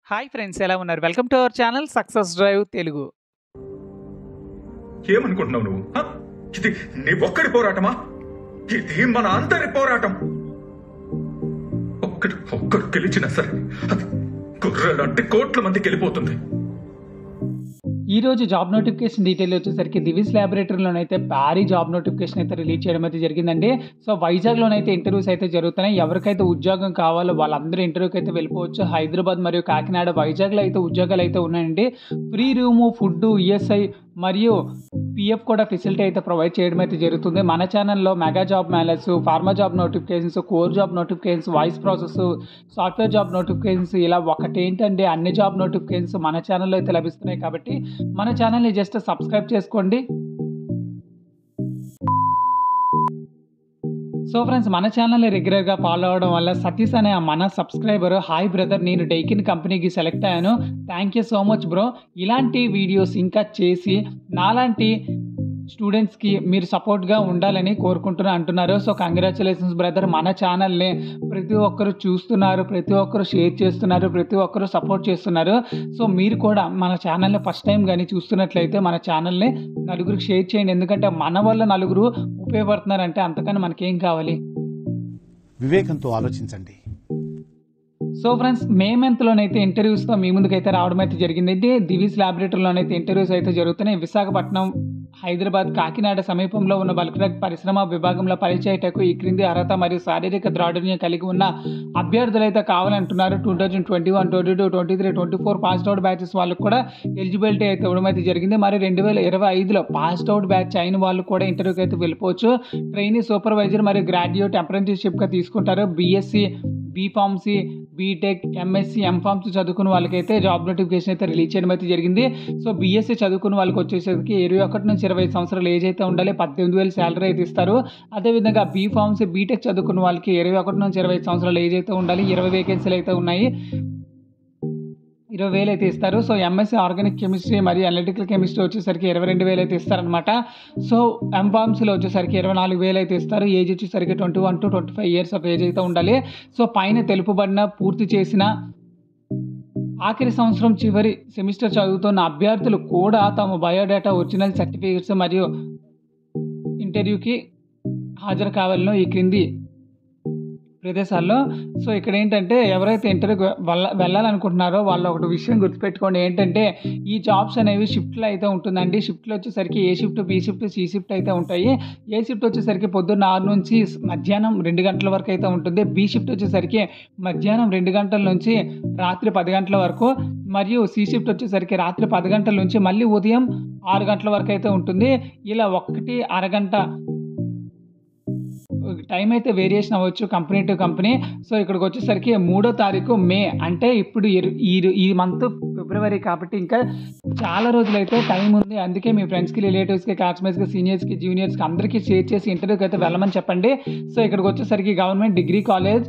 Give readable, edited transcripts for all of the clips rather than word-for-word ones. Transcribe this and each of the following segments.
Hi friends, ఎలా ఉన్నారు? Welcome to our channel success drive Telugu. ఏమనుకుంటున్నావు నువ్వు? ఇది నీ ఒక్కడి పోరాటమా? ఇది మన అందరి పోరాటం. ఒక్కడు గెలిచినా సరే అది గుర్రెలంటే కోట్ల మందికి వెళ్ళిపోతుంది. ఈ రోజు జాబ్ నోటిఫికేషన్ డీటెయిల్ వచ్చేసరికి దివిస్ ల్యాబొరేటరీలోనైతే భారీ జాబ్ నోటిఫికేషన్ అయితే రిలీజ్ చేయడం అయితే జరిగిందండి. సో వైజాగ్లోనైతే ఇంటర్వ్యూస్ అయితే జరుగుతున్నాయి. ఎవరికైతే ఉద్యోగం కావాలో వాళ్ళందరూ ఇంటర్వ్యూకి అయితే వెళ్ళిపోవచ్చు. హైదరాబాద్ మరియు కాకినాడ, వైజాగ్లో అయితే ఉద్యోగాలు అయితే ఉన్నాయండి. ఫ్రీ రూము, ఫుడ్, ఈఎస్ఐ మరియు పిఎఫ్ కూడా ఫెసిలిటీ అయితే ప్రొవైడ్ చేయడం అయితే జరుగుతుంది. మన ఛానల్లో మెగా జాబ్ మేళర్స్, pharma job notifications, core job notifications, voice process, software job notifications ఇలా ఒకటేంటంటే అన్ని జాబ్ నోటిఫికేషన్స్ మన ఛానల్లో అయితే లభిస్తున్నాయి. కాబట్టి మన ఛానల్ని జస్ట్ సబ్స్క్రైబ్ చేసుకోండి. సో ఫ్రెండ్స్, మన ఛానల్ని రెగ్యులర్గా ఫాలో అవడం వల్ల సతీష్ అనే మన సబ్స్క్రైబర్, హాయ్ బ్రదర్, నేను డైకిన్ కంపెనీకి సెలెక్ట్ అయ్యాను, thank you so much bro, ఇలాంటి వీడియోస్ ఇంకా చేసి నాలాంటి స్టూడెంట్స్కి మీరు సపోర్ట్గా ఉండాలని కోరుకుంటున్నా అంటున్నారు. So congratulations brother. మన ఛానల్ని ప్రతి ఒక్కరు చూస్తున్నారు, ప్రతి ఒక్కరు షేర్ చేస్తున్నారు, ప్రతి ఒక్కరు సపోర్ట్ చేస్తున్నారు. సో మీరు కూడా మన ఛానల్ని ఫస్ట్ టైం కానీ చూస్తున్నట్లయితే మన ఛానల్ని నలుగురికి షేర్ చేయండి. ఎందుకంటే మన వల్ల నలుగురు ఉపయోగపడుతున్నారంటే అంతకన్నా మనకేం కావాలి? వివేకంతో ఆలోచించండి. సో ఫ్రెండ్స్, మే మంత్లోనైతే ఇంటర్వ్యూస్తో మీ ముందుకైతే రావడం అయితే జరిగింది. దివిస్ ల్యాబొరేటరీలోనైతే ఇంటర్వ్యూస్ అయితే జరుగుతున్నాయి. విశాఖపట్నం, హైదరాబాద్, కాకినాడ సమీపంలో ఉన్న బల్క్ డ్రగ్ పరిశ్రమ విభాగంలో పనిచేయటకు ఈ క్రింది అర్హత మరియు శారీరక ద్రాఢ్యం కలిగి ఉన్న అభ్యర్థులు అయితే కావాలంటున్నారు. 2021, 22, 23, 24 పాస్డ్ అవుట్ బ్యాచెస్ వాళ్ళకు కూడా ఎలిజిబిలిటీ అయితే ఇవ్వడం అయితే జరిగింది. మరి 2025లో పాస్డ్ అవుట్ బ్యాచ్ అయిన వాళ్ళు కూడా ఇంటర్వ్యూకి అయితే వెళ్ళిపోవచ్చు. ట్రైనీ, సూపర్వైజర్ మరియు గ్రాడ్యుయేట్ అప్రెంటిస్షిప్గా తీసుకుంటారు. BSc, B Pharmacy, BTech, MSc, M Pharmacy చదువుకున్న వాళ్ళకైతే జాబ్ నోటిఫికేషన్ అయితే రిలీజ్ చేయడం అయితే జరిగింది. సో బీఎస్సీ చదువుకున్న వాళ్ళకి వచ్చేసరికి 21 నుంచి 25 సంవత్సరాలు ఏజ్ అయితే ఉండాలి. 18,000 శాలరీ అయితే ఇస్తారు. అదేవిధంగా బీఫార్మసీ, బీటెక్ చదువుకున్న వాళ్ళకి 21 నుంచి 25 సంవత్సరాలు ఏజ్ అయితే ఉండాలి. 20 వేకెన్సీలు అయితే ఉన్నాయి. 20,000 అయితే ఇస్తారు. సో ఎంఎస్సీ ఆర్గానిక్ కెమిస్ట్రీ మరియు అనలిటికల్ కెమిస్ట్రీ వచ్చేసరికి 22,000 అయితే ఇస్తారనమాట. సో ఎంఫార్మసీలో వచ్చేసరికి 24,000 అయితే ఇస్తారు. ఏజ్ వచ్చేసరికి 21 to 25 ఇయర్స్ ఆఫ్ ఏజ్ అయితే ఉండాలి. సో పైన తెలుపబడిన పూర్తి చేసిన ఆఖరి సంవత్సరం చివరి సెమిస్టర్ చదువుతున్న అభ్యర్థులు కూడా తమ బయోడేటా, ఒరిజినల్ సర్టిఫికేట్స్ మరియు ఇంటర్వ్యూకి హాజరు కావాలను ఈ క్రింది ప్రదేశాల్లో. సో ఇక్కడ ఏంటంటే ఎవరైతే ఇంటర్వ్యూకి వెళ్ళాలనుకుంటున్నారో వాళ్ళు ఒకటి విషయం గుర్తుపెట్టుకోండి. ఏంటంటే ఈ జాబ్స్ అనేవి షిఫ్ట్లో అయితే ఉంటుందండి. షిఫ్ట్లో వచ్చేసరికి A shift, B shift, C shift అయితే ఉంటాయి. ఏ షిఫ్ట్ వచ్చేసరికి పొద్దున్న 6 నుంచి మధ్యాహ్నం 2 గంటల వరకు అయితే ఉంటుంది. బి షిఫ్ట్ వచ్చేసరికి మధ్యాహ్నం 2 గంటల నుంచి రాత్రి 10 గంటల వరకు, మరియు సి షిఫ్ట్ వచ్చేసరికి రాత్రి 10 గంటల నుంచి మళ్ళీ ఉదయం 6 గంటల వరకు అయితే ఉంటుంది. ఇలా ఒకటి అరగంట టైం అయితే వేరియేషన్ అవ్వచ్చు కంపెనీ టు కంపెనీ. సో ఇక్కడికి వచ్చేసరికి 3వ తారీఖు మే, అంటే ఇప్పుడు ఈ మంత్ ఫిబ్రవరి కాబట్టి ఇంకా చాలా రోజులైతే టైం ఉంది. అందుకే మీ ఫ్రెండ్స్కి, రిలేటివ్స్కి, క్లాస్మేట్స్కి, సీనియర్స్కి, జూనియర్స్కి అందరికీ షేర్ చేసి ఇంటర్వ్యూకి అయితే వెళ్ళమని చెప్పండి. సో ఇక్కడికి వచ్చేసరికి government degree college,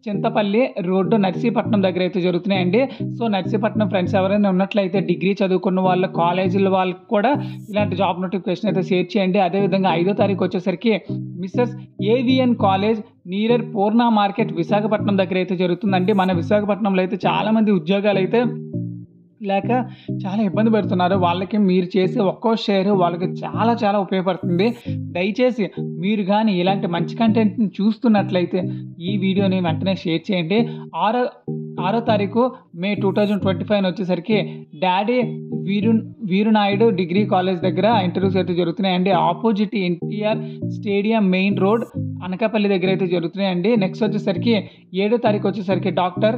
Chintapalli road, Narsipatnam దగ్గర అయితే జరుగుతున్నాయండి. సో నర్సీపట్నం ఫ్రెండ్స్ ఎవరైనా ఉన్నట్లయితే డిగ్రీ చదువుకున్న వాళ్ళ కాలేజీల వాళ్ళకి కూడా ఇలాంటి జాబ్ నోటిఫికేషన్ అయితే షేర్ చేయండి. అదేవిధంగా 5వ తారీఖు వచ్చేసరికి మిస్సెస్ ఏవిఎన్ కాలేజ్ నియర్ పూర్ణ మార్కెట్ విశాఖపట్నం దగ్గర అయితే జరుగుతుందండి. మన విశాఖపట్నంలో అయితే చాలామంది ఉద్యోగాలు అయితే లేక చాలా ఇబ్బంది పడుతున్నారు. వాళ్ళకి మీరు చేసే ఒక్కో షేర్ వాళ్ళకి చాలా చాలా ఉపయోగపడుతుంది. దయచేసి మీరు కానీ ఇలాంటి మంచి కంటెంట్ని చూస్తున్నట్లయితే ఈ వీడియోని వెంటనే షేర్ చేయండి. 6వ తారీఖు మే 2025 వచ్చేసరికి డాడీ వీరునాయుడు డిగ్రీ కాలేజ్ దగ్గర ఇంటర్వ్యూస్ అయితే జరుగుతున్నాయండి. Opposite NTR stadium main road, Anakapalli దగ్గర అయితే జరుగుతున్నాయండి. నెక్స్ట్ వచ్చేసరికి 7వ తారీఖు వచ్చేసరికి doctor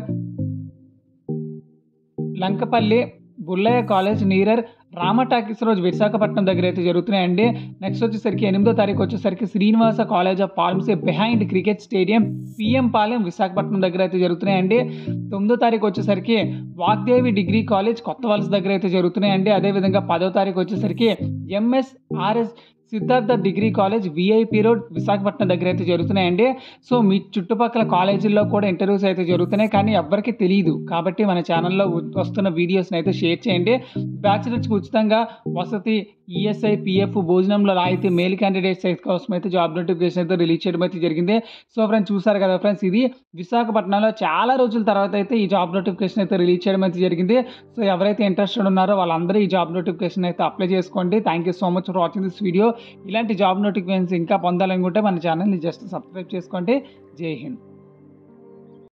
Lankapalli Bullayya college near Rama talkies road Visakhapatnam దగ్గర అయితే జరుగుతున్నాయండి. నెక్స్ట్ వచ్చేసరికి 8వ తారీఖు వచ్చేసరికి Srinivasa college of pharmacy behind cricket stadium, PM Palem Visakhapatnam దగ్గర అయితే జరుగుతున్నాయండి. 9వ తారీఖు వచ్చేసరికి వాగ్దేవి డిగ్రీ కాలేజ్ కొత్త వలస దగ్గర అయితే జరుగుతున్నాయండి. అదేవిధంగా 10వ తారీఖు వచ్చేసరికి MSRS Siddhartha degree college, VIP road Visakhapatnam దగ్గర అయితే జరుగుతున్నాయండి. సో మీ చుట్టుపక్కల కాలేజీల్లో కూడా ఇంటర్వ్యూస్ అయితే జరుగుతున్నాయి, కానీ ఎవ్వరికీ తెలియదు. కాబట్టి మన ఛానల్లో వస్తున్న వీడియోస్ని అయితే షేర్ చేయండి. బ్యాచిలర్స్కి ఉచితంగా వసతి, ఈఎస్ఐ, పిఎఫ్, భోజనంలో రాయితీ మేల్ క్యాండిడేట్స్ కోసం అయితే జాబ్ నోటిఫికేషన్ అయితే రిలీజ్ చేయడం అయితే జరిగింది. సో ఫ్రెండ్స్ చూసారు కదా ఫ్రెండ్స్, ఇది విశాఖపట్నంలో చాలా రోజుల తర్వాత అయితే ఈ జాబ్ నోటిఫికేషన్ అయితే రిలీజ్ చేయడం అయితే జరిగింది. సో ఎవరైతే ఇంట్రెస్టెడ్ ఉన్నారో వాళ్ళందరూ ఈ జాబ్ నోటిఫికేషన్ అయితే అప్లై చేసుకోండి. Thank you so much for watching this video. ఇలాంటి జాబ్ నోటిఫికేషన్స్ ఇంకా పొందాలనుకుంటే మన ఛానల్ని జస్ట్ సబ్స్క్రైబ్ చేసుకోండి. జై హింద్.